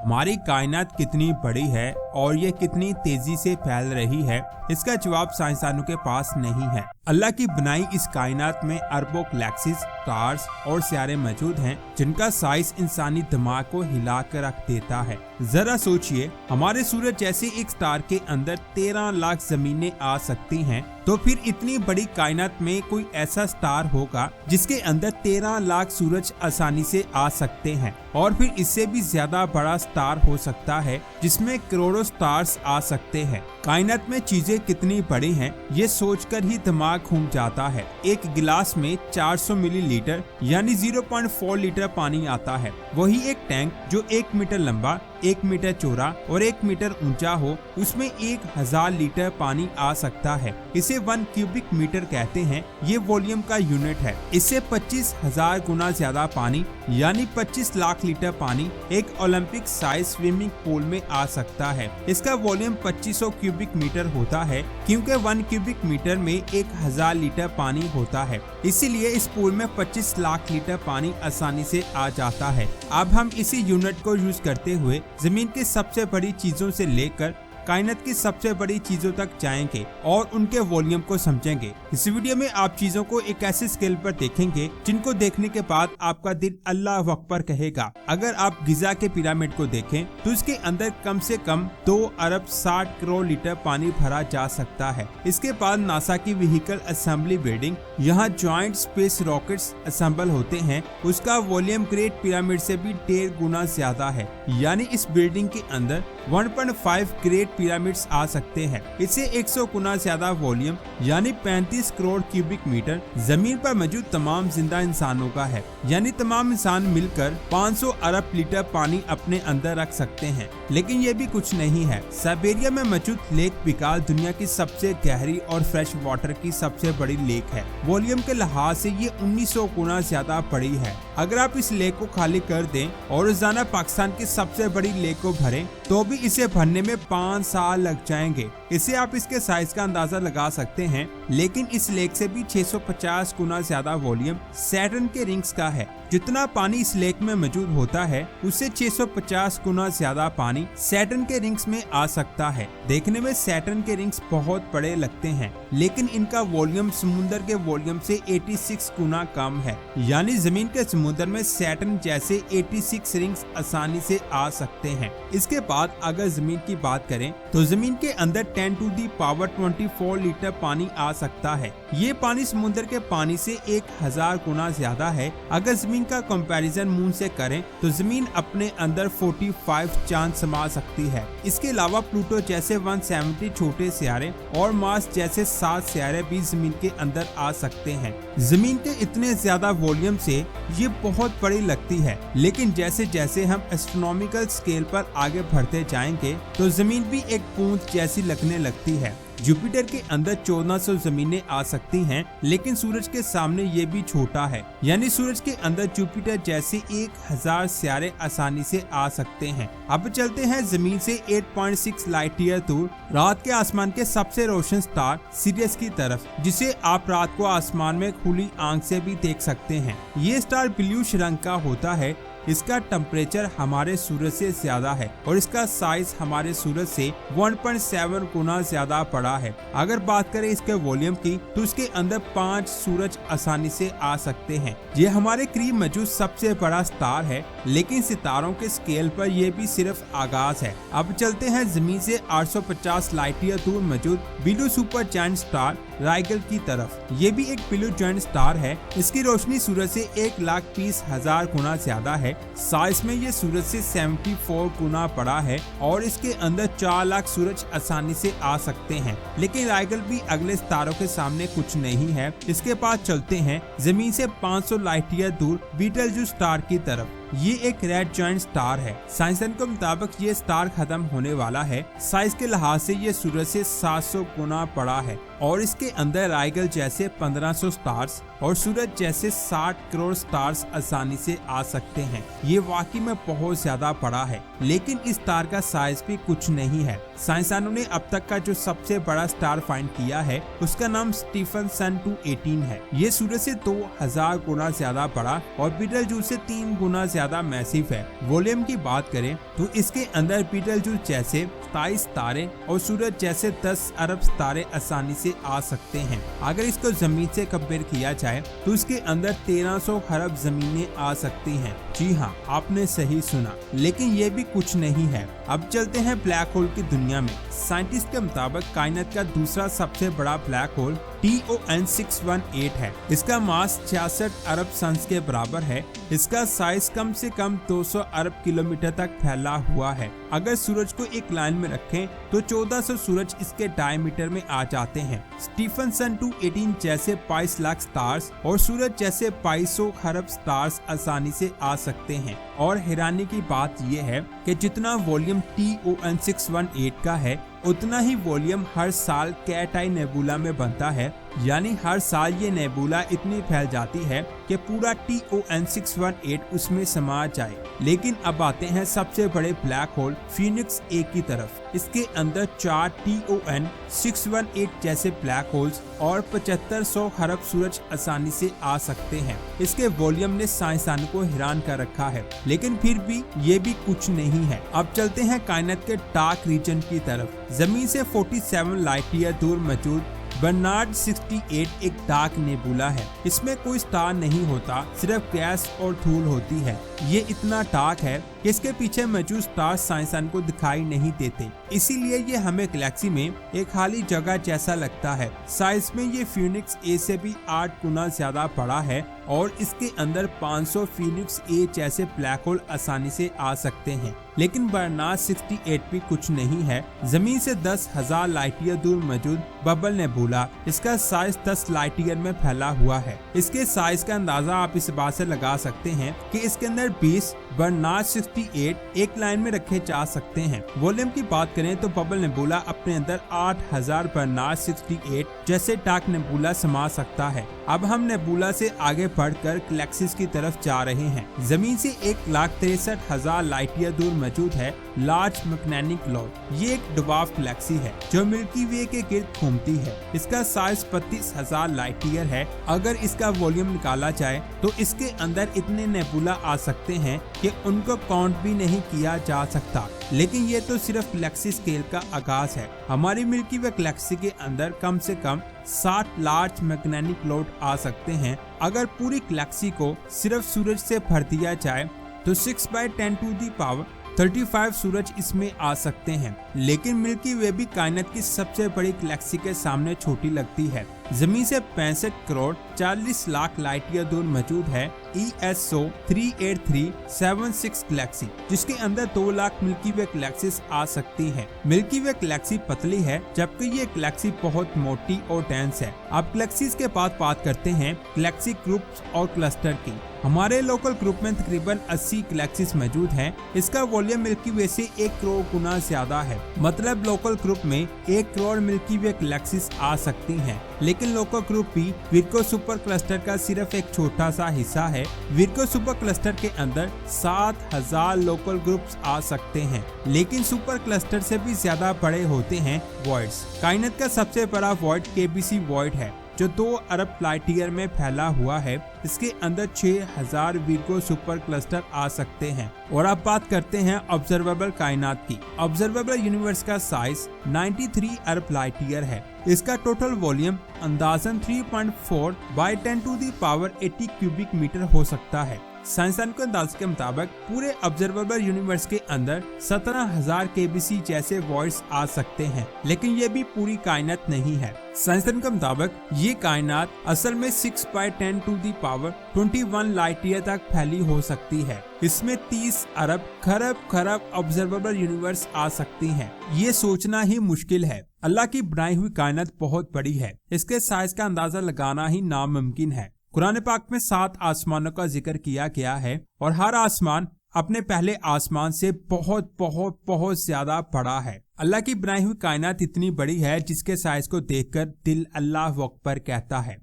हमारी कायनात कितनी बड़ी है और ये कितनी तेजी से फैल रही है, इसका जवाब साइंसदानों के पास नहीं है। अल्लाह की बनाई इस कायनात में अरबों गैलेक्सीज, स्टार्स और सितारे मौजूद हैं जिनका साइज इंसानी दिमाग को हिला कर रख देता है। जरा सोचिए, हमारे सूरज जैसे एक स्टार के अंदर 13 लाख जमीनें आ सकती हैं, तो फिर इतनी बड़ी कायनात में कोई ऐसा स्टार होगा जिसके अंदर 13 लाख सूरज आसानी से आ सकते हैं, और फिर इससे भी ज्यादा बड़ा स्टार हो सकता है जिसमें करोड़ों स्टार्स आ सकते हैं। कायनात में चीजें कितनी बड़ी हैं, ये सोचकर ही दिमाग घूम जाता है। एक गिलास में 400 मिलीलीटर यानी 0.4 लीटर पानी आता है। वही एक टैंक जो 1 मीटर लंबा, 1 मीटर चौड़ा और 1 मीटर ऊंचा हो, उसमें 1000 लीटर पानी आ सकता है। इसे 1 क्यूबिक मीटर कहते हैं। ये वॉल्यूम का यूनिट है। इससे 25,000 गुना ज्यादा पानी यानी 25 लाख लीटर पानी एक ओलंपिक साइज स्विमिंग पूल में आ सकता है। इसका वॉल्यूम 2500 क्यूबिक मीटर होता है, क्योंकि 1 क्यूबिक मीटर में 1000 लीटर पानी होता है। इसीलिए इस पूल में 25 लाख लीटर पानी आसानी से आ जाता है। अब हम इसी यूनिट को यूज करते हुए जमीन की सबसे बड़ी चीजों से लेकर कायनात की सबसे बड़ी चीजों तक जाएंगे और उनके वॉल्यूम को समझेंगे। इस वीडियो में आप चीजों को एक ऐसे स्केल पर देखेंगे जिनको देखने के बाद आपका दिल अल्लाह अकबर कहेगा। अगर आप गिजा के पिरामिड को देखें तो इसके अंदर कम से कम 2 अरब 60 करोड़ लीटर पानी भरा जा सकता है। इसके बाद नासा की व्हीकल असेंबली बिल्डिंग, यहाँ ज्वाइंट स्पेस रॉकेट्स असेंबल होते हैं, उसका वॉल्यूम ग्रेट पिरामिड से भी 1.5 गुना ज्यादा है। यानी इस बिल्डिंग के अंदर 1.5 ग्रेट पिरामिड्स आ सकते हैं। इससे 100 गुना ज्यादा वॉल्यूम यानी 35 करोड़ क्यूबिक मीटर जमीन पर मौजूद तमाम जिंदा इंसानों का है। यानी तमाम इंसान मिलकर 500 अरब लीटर पानी अपने अंदर रख सकते हैं। लेकिन ये भी कुछ नहीं है। साइबेरिया में मौजूद लेक बिकाल दुनिया की सबसे गहरी और फ्रेश वाटर की सबसे बड़ी लेक है। वॉल्यूम के लिहाज से ये 1900 गुना ज्यादा बड़ी है। अगर आप इस लेक को खाली कर दें और रोजाना पाकिस्तान की सबसे बड़ी लेक को भरें तो भी इसे भरने में 5 साल लग जाएंगे। इससे आप इसके साइज का अंदाजा लगा सकते हैं। लेकिन इस लेक से भी 650 गुना ज्यादा वॉल्यूम सैटर्न के रिंग्स का है। जितना पानी इस लेक में मौजूद होता है उससे 650 गुना ज्यादा पानी सैटर्न के रिंग्स में आ सकता है। देखने में सैटर्न के रिंग्स बहुत बड़े लगते हैं, लेकिन इनका वॉल्यूम समुद्र के वॉल्यूम से 86 गुना कम है। यानी जमीन के समुद्र में सैटर्न जैसे 86 रिंग्स आसानी से आ सकते हैं। इसके बाद अगर जमीन की बात करें तो जमीन के अंदर 10 टू दी पावर 24 लीटर पानी आ सकता है। ये पानी समुद्र के पानी से 1000 गुना ज्यादा है। अगर जमीन का कंपैरिजन मून से करें तो जमीन अपने अंदर 45 चांद समा सकती है। इसके अलावा प्लूटो जैसे 170 छोटे सितारे और मार्स जैसे 7 सितारे भी जमीन के अंदर आ सकते हैं। जमीन के इतने ज्यादा वॉल्यूम से ये बहुत बड़ी लगती है, लेकिन जैसे जैसे हम एस्ट्रोनॉमिकल स्केल पर आगे बढ़ते जाएंगे तो जमीन भी एक बूंद जैसी लगने लगती है। जुपिटर के अंदर 1400 जमीनें आ सकती हैं, लेकिन सूरज के सामने ये भी छोटा है। यानी सूरज के अंदर जुपिटर जैसे 1000 सितारे आसानी से आ सकते हैं। अब चलते हैं जमीन से 8.6 लाइट ईयर दूर रात के आसमान के सबसे रोशन स्टार सिरियस की तरफ, जिसे आप रात को आसमान में खुली आंख से भी देख सकते हैं। ये स्टार ब्लूइश रंग का होता है। इसका टेम्परेचर हमारे सूरज से ज्यादा है और इसका साइज हमारे सूरज से 1.7 गुना ज्यादा बड़ा है। अगर बात करें इसके वॉल्यूम की तो इसके अंदर 5 सूरज आसानी से आ सकते हैं। ये हमारे करीब मौजूद सबसे बड़ा स्टार है, लेकिन सितारों के स्केल पर यह भी सिर्फ आगाज है। अब चलते हैं जमीन से 850 लाइट ईयर दूर मौजूद ब्लू सुपर जायंट स्टार राइगल की तरफ। ये भी एक ब्लू जायंट स्टार है। इसकी रोशनी सूरज से 1,20,000 गुना ज्यादा है। साइज में ये सूरज से 74 गुना बड़ा है और इसके अंदर 4 लाख सूरज आसानी से आ सकते हैं। लेकिन राइगल भी अगले सितारों के सामने कुछ नहीं है। इसके बाद चलते हैं जमीन से 500 लाइट ईयर दूर बीटलजूस स्टार की तरफ। ये एक रेड जॉइंट स्टार है। साइंसदान के मुताबिक ये स्टार खत्म होने वाला है। साइज के लिहाज से ये सूरज से 700 गुना बड़ा है और इसके अंदर राइगल जैसे 1500 स्टार्स और सूरज जैसे 60 करोड़ स्टार्स आसानी से आ सकते हैं। ये वाकई में बहुत ज्यादा बड़ा है, लेकिन इस स्टार का साइज भी कुछ नहीं है। साइंसदानों ने अब तक का जो सबसे बड़ा स्टार फाइंड किया है उसका नाम स्टीफनसन 218 है। ये सूरज से 2000 गुना ज्यादा बड़ा और बीटलजूस से 3 गुना ज्यादा मैसिव है। वॉल्यूम की बात करें तो इसके अंदर बीटलजूस जैसे 27 तारे और सूरज जैसे 10 अरब तारे आसानी से आ सकते हैं। अगर इसको जमीन से कंपेयर किया जाए तो इसके अंदर 1300 खरब जमीनें आ सकती हैं। जी हाँ, आपने सही सुना, लेकिन ये भी कुछ नहीं है। अब चलते हैं ब्लैक होल की दुनिया में। साइंटिस्ट के मुताबिक कायनात का दूसरा सबसे बड़ा ब्लैक होल TON 618 है। इसका मास 66 अरब सन्स के बराबर है। इसका साइज कम से कम 200 अरब किलोमीटर तक फैला हुआ है। अगर सूरज को एक लाइन में रखें तो 1400 सूरज इसके डायमीटर में आ जाते हैं। स्टीफनसन 218 जैसे 22 लाख स्टार्स और सूरज जैसे 2200 खरब स्टार्स आसानी से आ सकते हैं। और हैरानी की बात यह है कि जितना वॉल्यूम TON 618 का है उतना ही वॉल्यूम हर साल कैट आई नेबुला में बनता है। यानी हर साल ये नेबुला इतनी फैल जाती है कि पूरा TON 618 उसमें समा जाए। लेकिन अब आते हैं सबसे बड़े ब्लैक होल फीनिक्स A की तरफ। इसके अंदर 4 TON 618 जैसे ब्लैक होल्स और 7500 खरब सूरज आसानी से आ सकते हैं। इसके वॉल्यूम ने साइंसदानों को हैरान कर रखा है, लेकिन फिर भी ये भी कुछ नहीं है। अब चलते हैं कायनात के डार्क रीजन की तरफ। जमीन से 47 लाइट ईयर दूर मौजूद बर्नार्ड 68 एक डार्क नेबुला है। इसमें कोई स्टार नहीं होता, सिर्फ गैस और धूल होती है। ये इतना डार्क है कि इसके पीछे मौजूद स्टार साइंसदान को दिखाई नहीं देते, इसीलिए ये हमें गैलेक्सी में एक खाली जगह जैसा लगता है। साइज में ये फीनिक्स A से भी 8 गुना ज्यादा बड़ा है और इसके अंदर 500 फीनिक्स A जैसे ब्लैक होल आसानी से आ सकते हैं। लेकिन बर्नार्ड 68 भी कुछ नहीं है। जमीन से 10,000 लाइट ईयर दूर मौजूद बबल नेबुला, इसका साइज 10 लाइट ईयर में फैला हुआ है। इसके साइज का अंदाजा आप इस बात से लगा सकते हैं कि इसके अंदर 20 बर्नार्ड 68 एक लाइन में रखे जा सकते हैं। वॉल्यूम की बात करें तो बबल नेबुला अपने अंदर 8000 बर्नार्ड 68 जैसे डार्क नेबुला समा सकता है। अब हम नेबुला से आगे बढ़कर गैलेक्सीज की तरफ जा रहे हैं। जमीन से 1,63,000 लाइट ईयर दूर मौजूद है लार्ज मैग्नेटिक क्लाउड। ये एक डवार्फ गैलेक्सी है जो मिल्की वे के गिर्द घूमती है। इसका साइज 32,000 लाइट ईयर है। अगर इसका वॉल्यूम निकाला जाए तो इसके अंदर इतने नेबुला आ सकते हैं कि उनको काउंट भी नहीं किया जा सकता। लेकिन ये तो सिर्फ गैलेक्सी स्केल का आगाज है। हमारी मिल्की वे गैलेक्सी के अंदर कम से कम 60 लार्ज मैग्नेटिक क्लाउड आ सकते हैं। अगर पूरी गैलेक्सी को सिर्फ सूरज से भर दिया जाए तो 6/10⁻35 सूरज इसमें आ सकते हैं। लेकिन मिल्की वे भी कायनात की सबसे बड़ी गैलेक्सी के सामने छोटी लगती है। जमीन से 65 करोड़ 40 लाख लाइट ईयर दूर मौजूद है ESO 38376 गैलेक्सी, जिसके अंदर 2 लाख मिल्की वे गैलेक्सीज आ सकती हैं। मिल्की वे गैलेक्सी पतली है जबकि ये गैलेक्सी बहुत मोटी और डेंस है। अब गैलेक्सीज के बाद बात करते हैं गैलेक्सी ग्रुप्स और क्लस्टर की। हमारे लोकल ग्रुप में तकरीबन 80 गैलेक्सीज मौजूद हैं। इसका वॉल्यूम मिल्की वे से 1 करोड़ गुना ज्यादा है। मतलब लोकल ग्रुप में 1 करोड़ मिल्की वे गैलेक्सीज आ सकती हैं। लेकिन लोकल ग्रुप भी विर्को सुपर क्लस्टर का सिर्फ एक छोटा सा हिस्सा है। विर्को सुपर क्लस्टर के अंदर 7000 लोकल ग्रुप्स आ सकते हैं। लेकिन सुपर क्लस्टर से भी ज्यादा बड़े होते हैं वॉइड्स। कायनात का सबसे बड़ा वॉइड KBC वॉइड है जो 2 अरब लाइट ईयर में फैला हुआ है। इसके अंदर 6000 विर्को सुपर क्लस्टर आ सकते हैं। और अब बात करते हैं ऑब्जर्वेबल कायनात की। ऑब्जर्वेबल यूनिवर्स का साइज 93 अरब लाइट ईयर है। इसका टोटल वॉल्यूम अंदाजन 3.4 × 10⁻80 क्यूबिक मीटर हो सकता है। साइंसदान के अंदाज के मुताबिक पूरे ऑब्जर्वेबल यूनिवर्स के अंदर 17,000 KBC जैसे वॉइड्स आ सकते हैं। लेकिन ये भी पूरी कायनात नहीं है। साइंसदान के मुताबिक ये कायनात असल में 6/10⁻21 लाइट ईयर तक फैली हो सकती है। इसमें 30 अरब खरब ऑब्जर्वेबल यूनिवर्स आ सकती हैं। ये सोचना ही मुश्किल है। अल्लाह की बनाई हुई कायनात बहुत बड़ी है। इसके साइज का अंदाजा लगाना ही नामुमकिन है। कुरान पाक में 7 आसमानों का जिक्र किया गया है और हर आसमान अपने पहले आसमान से बहुत बहुत बहुत ज्यादा बड़ा है। अल्लाह की बनाई हुई कायनात इतनी बड़ी है जिसके साइज को देखकर दिल अल्लाह अकबर कहता है।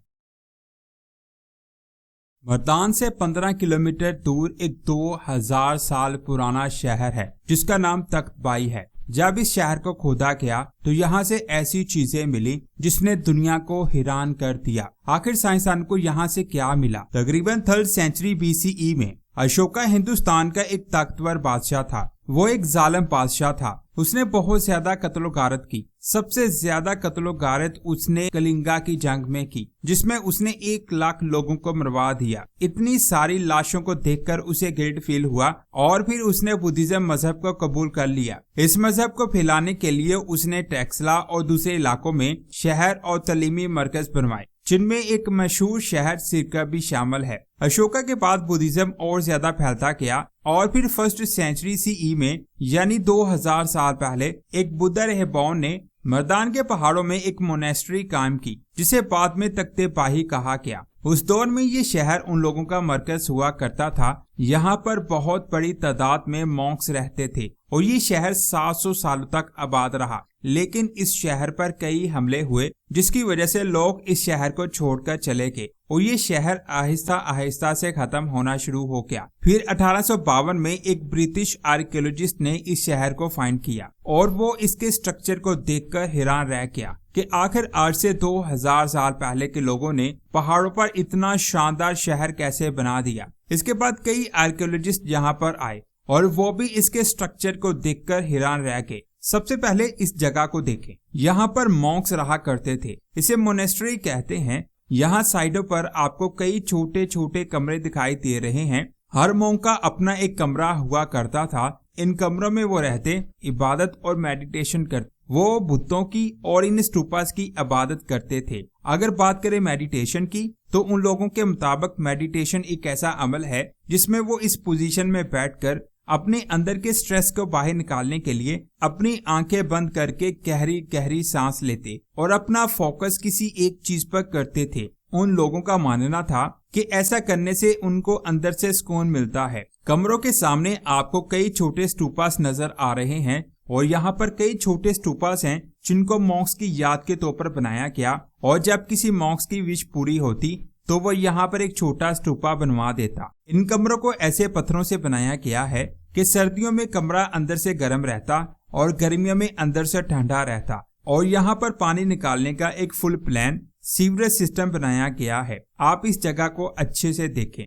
मर्दान से 15 किलोमीटर दूर एक 2000 साल पुराना शहर है जिसका नाम तख्तबाई है। जब इस शहर को खोदा गया तो यहाँ से ऐसी चीजें मिली जिसने दुनिया को हैरान कर दिया। आखिर साइंसदान को यहाँ से क्या मिला? तकरीबन 3rd सेंचुरी BCE में अशोका हिंदुस्तान का एक ताकतवर बादशाह था। वो एक जालिम बादशाह था। उसने बहुत ज्यादा कत्लो-गारत की। सबसे ज्यादा कत्लो-गारत उसने कलिंगा की जंग में की, जिसमें उसने 1 लाख लोगों को मरवा दिया। इतनी सारी लाशों को देखकर उसे गिल्ट फील हुआ और फिर उसने बुद्धिज्म मजहब को कबूल कर लिया। इस मजहब को फैलाने के लिए उसने टेक्सला और दूसरे इलाकों में शहर और तालीमी मरकज बनवाए, जिनमें एक मशहूर शहर सिरका भी शामिल है। अशोका के बाद बुद्धिज्म और ज्यादा फैलता गया और फिर 1st सेंचुरी CE में यानी 2000 साल पहले एक बुद्धा रहबान ने मर्दान के पहाड़ों में एक मोनेस्ट्री कायम की, जिसे बाद में तख्तबाई कहा गया। उस दौर में ये शहर उन लोगों का मरकज हुआ करता था। यहाँ पर बहुत बड़ी तादाद में मॉन्क्स रहते थे और ये शहर 700 सालों तक आबाद रहा। लेकिन इस शहर पर कई हमले हुए जिसकी वजह से लोग इस शहर को छोड़कर चले गए और ये शहर आहिस्ता आहिस्ता से खत्म होना शुरू हो गया। फिर 1852 में एक ब्रिटिश आर्कियोलॉजिस्ट ने इस शहर को फाइंड किया और वो इसके स्ट्रक्चर को देखकर हैरान रह गया कि आखिर आज से 2000 साल पहले के लोगों ने पहाड़ों पर इतना शानदार शहर कैसे बना दिया। इसके बाद कई आर्कियोलॉजिस्ट यहाँ पर आए और वो भी इसके स्ट्रक्चर को देखकर हैरान रह गए। सबसे पहले इस जगह को देखें। यहाँ पर मॉन्क्स रहा करते थे। इसे मोनेस्ट्री कहते हैं। यहाँ साइडों पर आपको कई छोटे छोटे कमरे दिखाई दे रहे हैं। हर मॉन्क का अपना एक कमरा हुआ करता था। इन कमरों में वो रहते, इबादत और मेडिटेशन करते। वो बुतों की और इन स्टूपास की इबादत करते थे। अगर बात करें मेडिटेशन की, तो उन लोगों के मुताबिक मेडिटेशन एक ऐसा अमल है जिसमें वो इस पोजीशन में बैठकर अपने अंदर के स्ट्रेस को बाहर निकालने के लिए अपनी आंखें बंद करके गहरी गहरी सांस लेते और अपना फोकस किसी एक चीज पर करते थे। उन लोगों का मानना था कि ऐसा करने से उनको अंदर से सुकून मिलता है। कमरों के सामने आपको कई छोटे स्टूपास नजर आ रहे हैं और यहाँ पर कई छोटे स्टूपास हैं जिनको मॉन्क्स की याद के तौर पर बनाया गया और जब किसी मॉन्क्स की विश पूरी होती तो वो यहाँ पर एक छोटा स्टूपा बनवा देता। इन कमरों को ऐसे पत्थरों से बनाया गया है कि सर्दियों में कमरा अंदर से गर्म रहता और गर्मियों में अंदर से ठंडा रहता और यहाँ पर पानी निकालने का एक फुल प्लान सीवरेज सिस्टम बनाया गया है। आप इस जगह को अच्छे से देखें।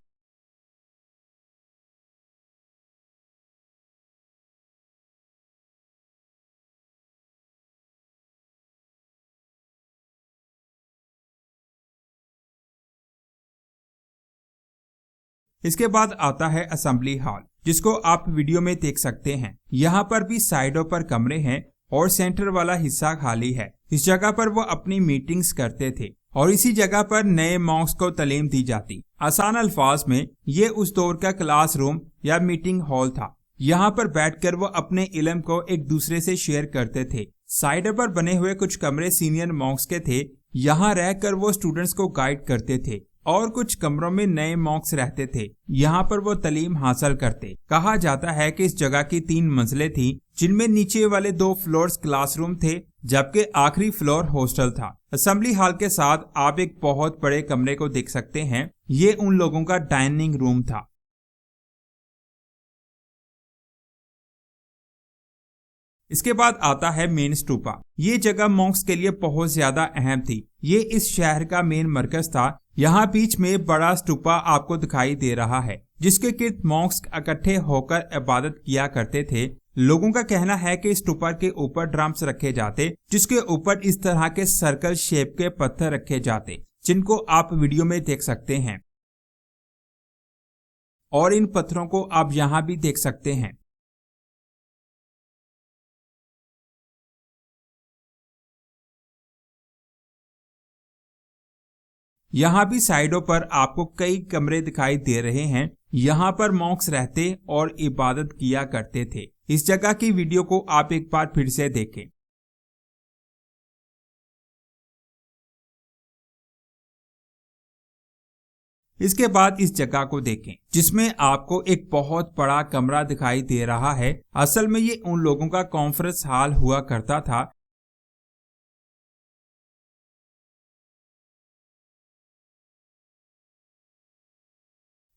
इसके बाद आता है असेंबली हॉल, जिसको आप वीडियो में देख सकते हैं। यहाँ पर भी साइडों पर कमरे हैं और सेंटर वाला हिस्सा खाली है। इस जगह पर वो अपनी मीटिंग्स करते थे और इसी जगह पर नए मॉन्क्स को तालीम दी जाती। आसान अल्फाज में ये उस दौर का क्लासरूम या मीटिंग हॉल था। यहाँ पर बैठकर वो अपने इल्म को एक दूसरे से शेयर करते थे। साइडों पर बने हुए कुछ कमरे सीनियर मॉन्क्स के थे। यहाँ रहकर वो स्टूडेंट्स को गाइड करते थे और कुछ कमरों में नए मॉन्क्स रहते थे। यहाँ पर वो तालीम हासिल करते। कहा जाता है कि इस जगह की 3 मंजिलें थी, जिनमें नीचे वाले 2 फ्लोर्स क्लासरूम थे जबकि आखिरी फ्लोर हॉस्टल था। असेंबली हॉल के साथ आप एक बहुत बड़े कमरे को देख सकते हैं। ये उन लोगों का डाइनिंग रूम था। इसके बाद आता है मेन स्टूपा। ये जगह मॉन्क्स के लिए बहुत ज्यादा अहम थी। ये इस शहर का मेन मरकज था। यहाँ बीच में बड़ा स्टूपा आपको दिखाई दे रहा है, जिसके गिर्द मॉन्क्स इकट्ठे होकर इबादत किया करते थे। लोगों का कहना है कि स्टूपा के ऊपर ड्रम्स रखे जाते, जिसके ऊपर इस तरह के सर्कल शेप के पत्थर रखे जाते, जिनको आप वीडियो में देख सकते हैं और इन पत्थरों को आप यहाँ भी देख सकते हैं। यहाँ भी साइडों पर आपको कई कमरे दिखाई दे रहे हैं। यहाँ पर मॉन्क्स रहते और इबादत किया करते थे। इस जगह की वीडियो को आप एक बार फिर से देखें। इसके बाद इस जगह को देखें जिसमें आपको एक बहुत बड़ा कमरा दिखाई दे रहा है। असल में ये उन लोगों का कॉन्फ्रेंस हॉल हुआ करता था।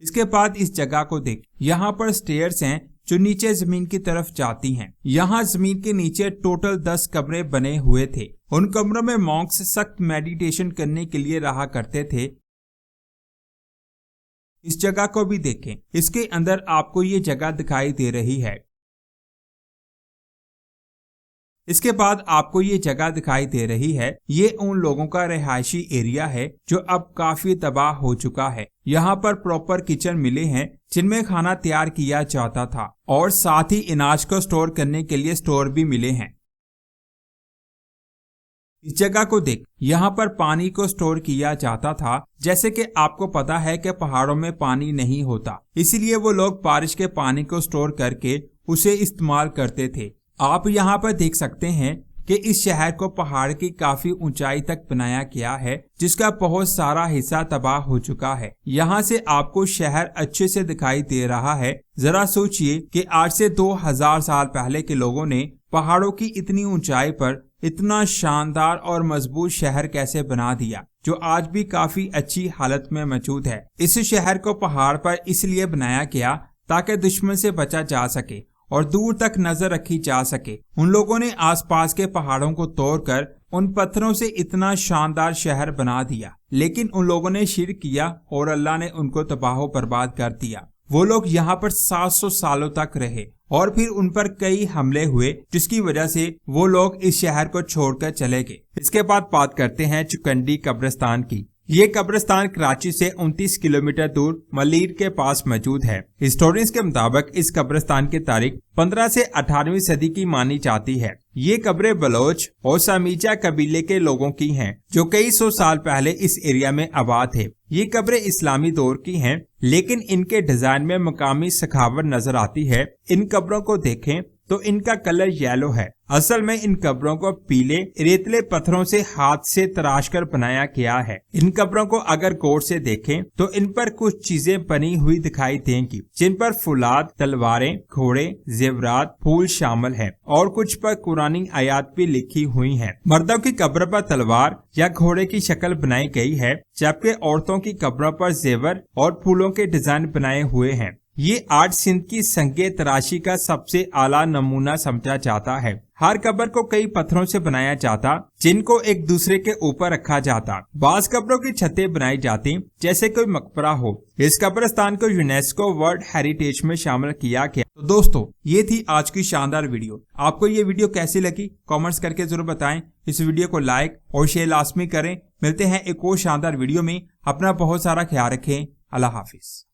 इसके बाद इस जगह को देख, यहाँ पर स्टेयर्स हैं जो नीचे जमीन की तरफ जाती हैं। यहाँ जमीन के नीचे टोटल 10 कमरे बने हुए थे। उन कमरों में मॉन्क्स सख्त मेडिटेशन करने के लिए रहा करते थे। इस जगह को भी देखें, इसके अंदर आपको ये जगह दिखाई दे रही है। इसके बाद आपको ये जगह दिखाई दे रही है, ये उन लोगों का रिहायशी एरिया है जो अब काफी तबाह हो चुका है। यहाँ पर प्रॉपर किचन मिले हैं जिनमें खाना तैयार किया जाता था और साथ ही अनाज को स्टोर करने के लिए स्टोर भी मिले हैं। इस जगह को देख, यहाँ पर पानी को स्टोर किया जाता था। जैसे कि आपको पता है कि पहाड़ों में पानी नहीं होता, इसलिए वो लोग बारिश के पानी को स्टोर करके उसे इस्तेमाल करते थे। आप यहाँ पर देख सकते हैं कि इस शहर को पहाड़ की काफी ऊंचाई तक बनाया गया है जिसका बहुत सारा हिस्सा तबाह हो चुका है। यहाँ से आपको शहर अच्छे से दिखाई दे रहा है। जरा सोचिए कि आज से 2000 साल पहले के लोगों ने पहाड़ों की इतनी ऊंचाई पर इतना शानदार और मजबूत शहर कैसे बना दिया जो आज भी काफी अच्छी हालत में मौजूद है। इस शहर को पहाड़ पर इसलिए बनाया गया ताकि दुश्मन से बचा जा सके और दूर तक नजर रखी जा सके। उन लोगों ने आसपास के पहाड़ों को तोड़कर उन पत्थरों से इतना शानदार शहर बना दिया, लेकिन उन लोगों ने शिर्क किया और अल्लाह ने उनको तबाह बर्बाद कर दिया। वो लोग यहाँ पर 700 सालों तक रहे और फिर उन पर कई हमले हुए जिसकी वजह से वो लोग इस शहर को छोड़कर चले गए। इसके बाद बात करते हैं चुकंडी कब्रिस्तान की। ये कब्रिस्तान कराची से 29 किलोमीटर दूर मलीर के पास मौजूद है। हिस्टोरियंस के मुताबिक इस कब्रिस्तान की तारीख 15 से 18वीं सदी की मानी जाती है। ये कब्रें बलोच और सामीजा कबीले के लोगों की हैं जो कई सौ साल पहले इस एरिया में आबाद थे। ये कब्रें इस्लामी दौर की हैं, लेकिन इनके डिजाइन में मकामी सखावत नजर आती है। इन कब्रों को देखें तो इनका कलर येलो है। असल में इन कब्रों को पीले रेतले पत्थरों से हाथ से तराश कर बनाया गया है। इन कब्रों को अगर गौर से देखें तो इन पर कुछ चीजें बनी हुई दिखाई देंगी जिन पर फुलाद, तलवारें, घोड़े, जेवरात, फूल शामिल हैं और कुछ पर कुरानी आयात भी लिखी हुई हैं। मर्दों की कब्र पर तलवार या घोड़े की शक्ल बनाई गई है, जबकि औरतों की कब्रों पर जेवर और फूलों के डिजाइन बनाए हुए हैं। ये आर्ट सिंध की संगे तराशी का सबसे आला नमूना समझा जाता है। हर कब्र को कई पत्थरों से बनाया जाता जिनको एक दूसरे के ऊपर रखा जाता। बाज कब्रों की छतें बनाई जाती जैसे कोई मकबरा हो। इस कब्रिस्तान को यूनेस्को वर्ल्ड हेरिटेज में शामिल किया गया। तो दोस्तों, ये थी आज की शानदार वीडियो। आपको ये वीडियो कैसी लगी कमेंट्स करके जरूर बताएं। इस वीडियो को लाइक और शेयर लाजमी करें। मिलते हैं एक और शानदार वीडियो में। अपना बहुत सारा ख्याल रखें। अल्लाह हाफिज।